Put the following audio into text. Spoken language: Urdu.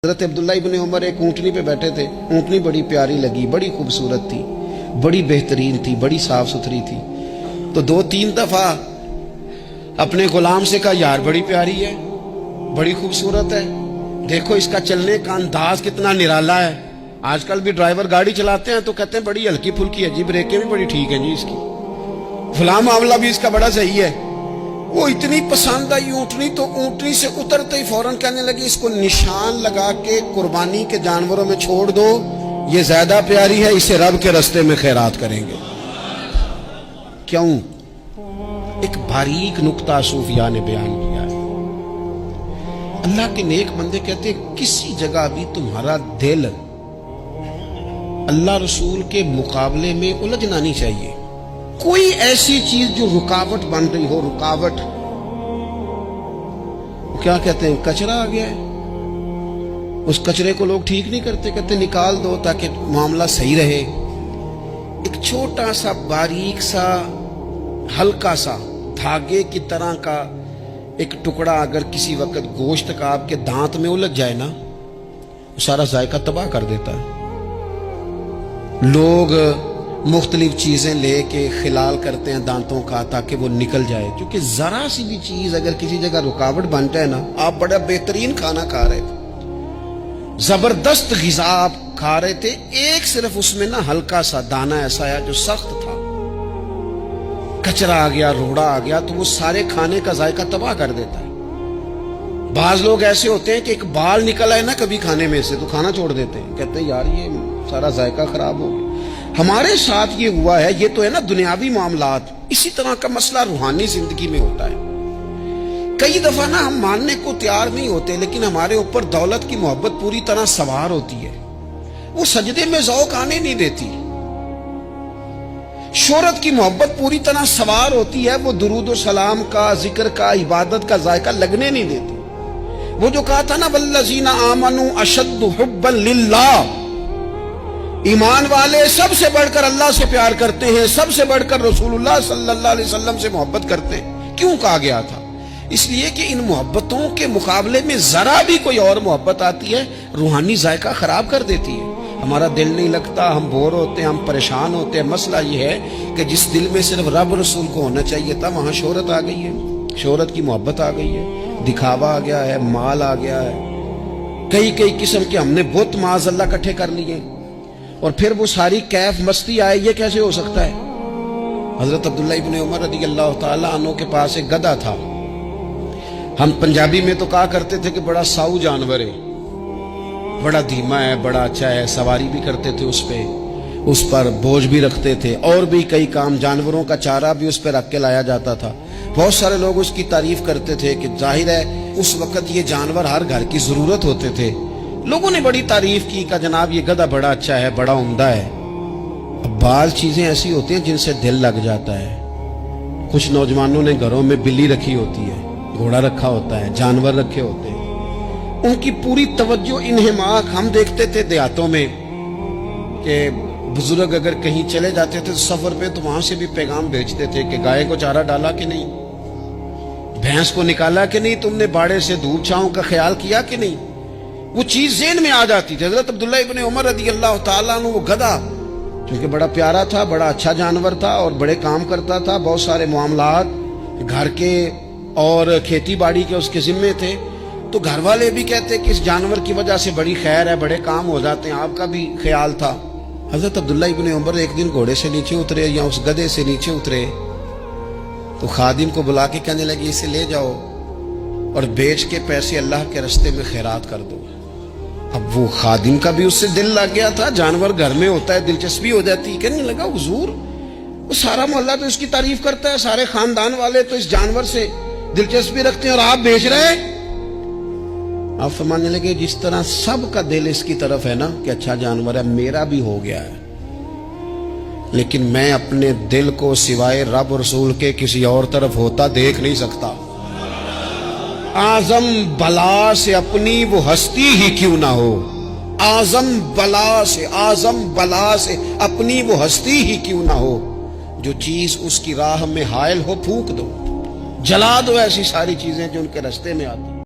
حضرت عبداللہ ابن عمر ایک اونٹنی پہ بیٹھے تھے. اونٹنی بڑی پیاری لگی, بڑی خوبصورت تھی, بڑی بہترین تھی, بڑی صاف ستھری تھی. تو 2-3 دفعہ اپنے غلام سے کہا, یار بڑی پیاری ہے, بڑی خوبصورت ہے, دیکھو اس کا چلنے کا انداز کتنا نرالا ہے. آج کل بھی ڈرائیور گاڑی چلاتے ہیں تو کہتے ہیں بڑی ہلکی پھلکی ہے جی, بریکیں بھی بڑی ٹھیک ہیں جی, اس کی فلاں معاملہ بھی اس کا بڑا صحیح ہے. وہ اتنی پسند آئی اونٹنی, تو اونٹنی سے اترتے ہی فوراً کہنے لگی اس کو نشان لگا کے قربانی کے جانوروں میں چھوڑ دو, یہ زیادہ پیاری ہے, اسے رب کے رستے میں خیرات کریں گے. کیوں؟ ایک باریک نکتہ صوفیاء نے بیان کیا ہے. اللہ کے نیک بندے کہتے ہیں کسی جگہ بھی تمہارا دل اللہ رسول کے مقابلے میں الجھنا نہیں چاہیے. کوئی ایسی چیز جو رکاوٹ بن رہی ہو, رکاوٹ کیا کہتے ہیں, کچرا آ گیا ہے, اس کچرے کو لوگ ٹھیک نہیں کرتے, کہتے نکال دو تاکہ معاملہ صحیح رہے. ایک چھوٹا سا باریک سا ہلکا سا دھاگے کی طرح کا ایک ٹکڑا اگر کسی وقت گوشت کا آپ کے دانت میں الجھ جائے نا, وہ سارا ذائقہ تباہ کر دیتا ہے. لوگ مختلف چیزیں لے کے خلال کرتے ہیں دانتوں کا تاکہ وہ نکل جائے, کیونکہ ذرا سی بھی چیز اگر کسی جگہ رکاوٹ بن جائے نا, آپ بڑا بہترین کھانا کھا رہے تھے, زبردست غذا آپ کھا رہے تھے, ایک صرف اس میں نا ہلکا سا دانہ ایسا ہے جو سخت تھا, کچرا آ گیا, روڑا آ گیا, تو وہ سارے کھانے کا ذائقہ تباہ کر دیتا ہے. بعض لوگ ایسے ہوتے ہیں کہ ایک بال نکل آئے نا کبھی کھانے میں سے تو کھانا چھوڑ دیتے ہیں, کہتے ہیں یار یہ سارا ذائقہ خراب ہو گیا. ہمارے ساتھ یہ ہوا ہے, یہ تو ہے نا دنیاوی معاملات. اسی طرح کا مسئلہ روحانی زندگی میں ہوتا ہے. کئی دفعہ نا ہم ماننے کو تیار نہیں ہوتے, لیکن ہمارے اوپر دولت کی محبت پوری طرح سوار ہوتی ہے, وہ سجدے میں ذوق آنے نہیں دیتی. شہرت کی محبت پوری طرح سوار ہوتی ہے, وہ درود و سلام کا, ذکر کا, عبادت کا ذائقہ لگنے نہیں دیتی. وہ جو کہا تھا نا والذین آمنوا اشد حبا للہ, ایمان والے سب سے بڑھ کر اللہ سے پیار کرتے ہیں, سب سے بڑھ کر رسول اللہ صلی اللہ علیہ وسلم سے محبت کرتے ہیں. کیوں کہا گیا تھا؟ اس لیے کہ ان محبتوں کے مقابلے میں ذرا بھی کوئی اور محبت آتی ہے, روحانی ذائقہ خراب کر دیتی ہے. ہمارا دل نہیں لگتا, ہم بور ہوتے ہیں, ہم پریشان ہوتے ہیں. مسئلہ یہ ہے کہ جس دل میں صرف رب رسول کو ہونا چاہیے تھا, وہاں شہرت آ گئی ہے, شہرت کی محبت آ گئی ہے, دکھاوا آ گیا ہے, مال آ گیا ہے, کئی قسم کے ہم نے بت معاذ اللہ اکٹھے کر لیے, اور پھر وہ ساری کیف مستی آئے. یہ کیسے ہو سکتا ہے؟ حضرت عبداللہ ابن عمر رضی اللہ تعالیٰ عنہ کے پاس ایک گدھا تھا. ہم پنجابی میں تو کہا کرتے تھے کہ بڑا ساؤ جانور ہے, بڑا دھیما ہے, بڑا اچھا ہے, سواری بھی کرتے تھے اس پہ, اس پر بوجھ بھی رکھتے تھے, اور بھی کئی کام, جانوروں کا چارہ بھی اس پہ رکھ کے لایا جاتا تھا. بہت سارے لوگ اس کی تعریف کرتے تھے کہ ظاہر ہے اس وقت یہ جانور ہر گھر کی ضرورت ہوتے تھے. لوگوں نے بڑی تعریف کی کہ جناب یہ گدھا بڑا اچھا ہے, بڑا عمدہ ہے. اب بعض چیزیں ایسی ہوتی ہیں جن سے دل لگ جاتا ہے. کچھ نوجوانوں نے گھروں میں بلی رکھی ہوتی ہے, گھوڑا رکھا ہوتا ہے, جانور رکھے ہوتے ہیں, ان کی پوری توجہ انہماک. ہم دیکھتے تھے دیہاتوں میں کہ بزرگ اگر کہیں چلے جاتے تھے سفر پہ تو وہاں سے بھی پیغام بھیجتے تھے کہ گائے کو چارہ ڈالا کہ نہیں, بھینس کو نکالا کہ نہیں, تم نے باڑے سے دھوپ چھاؤں کا خیال کیا کہ نہیں. وہ چیز ذہن میں آ جاتی تھی. حضرت عبداللہ ابن عمر رضی اللہ تعالیٰ عنہ, وہ گدھا چونکہ بڑا پیارا تھا, بڑا اچھا جانور تھا, اور بڑے کام کرتا تھا, بہت سارے معاملات گھر کے اور کھیتی باڑی کے اس کے ذمے تھے, تو گھر والے بھی کہتے کہ اس جانور کی وجہ سے بڑی خیر ہے, بڑے کام ہو جاتے ہیں. آپ کا بھی خیال تھا. حضرت عبداللہ ابن عمر ایک دن گھوڑے سے نیچے اترے یا اس گدھے سے نیچے اترے, تو خادم کو بلا کے کہنے لگے اسے لے جاؤ اور بیچ کے پیسے اللہ کے رستے میں خیرات کر دو. اب وہ خادم کا بھی اس سے دل لگ گیا تھا, جانور گھر میں ہوتا ہے, دلچسپی ہو جاتی. کہنے لگا حضور وہ سارا محلہ تو اس کی تعریف کرتا ہے, سارے خاندان والے تو اس جانور سے دلچسپی رکھتے ہیں, اور آپ بیچ رہے ہیں. آپ فرمانے لگے جس طرح سب کا دل اس کی طرف ہے نا کہ اچھا جانور ہے, میرا بھی ہو گیا ہے, لیکن میں اپنے دل کو سوائے رب رسول کے کسی اور طرف ہوتا دیکھ نہیں سکتا. اعظم بلا سے اپنی وہ ہستی ہی کیوں نہ ہو, اعظم بلا سے اپنی وہ ہستی ہی کیوں نہ ہو, جو چیز اس کی راہ میں حائل ہو پھونک دو, جلا دو ایسی ساری چیزیں جو ان کے راستے میں آتی.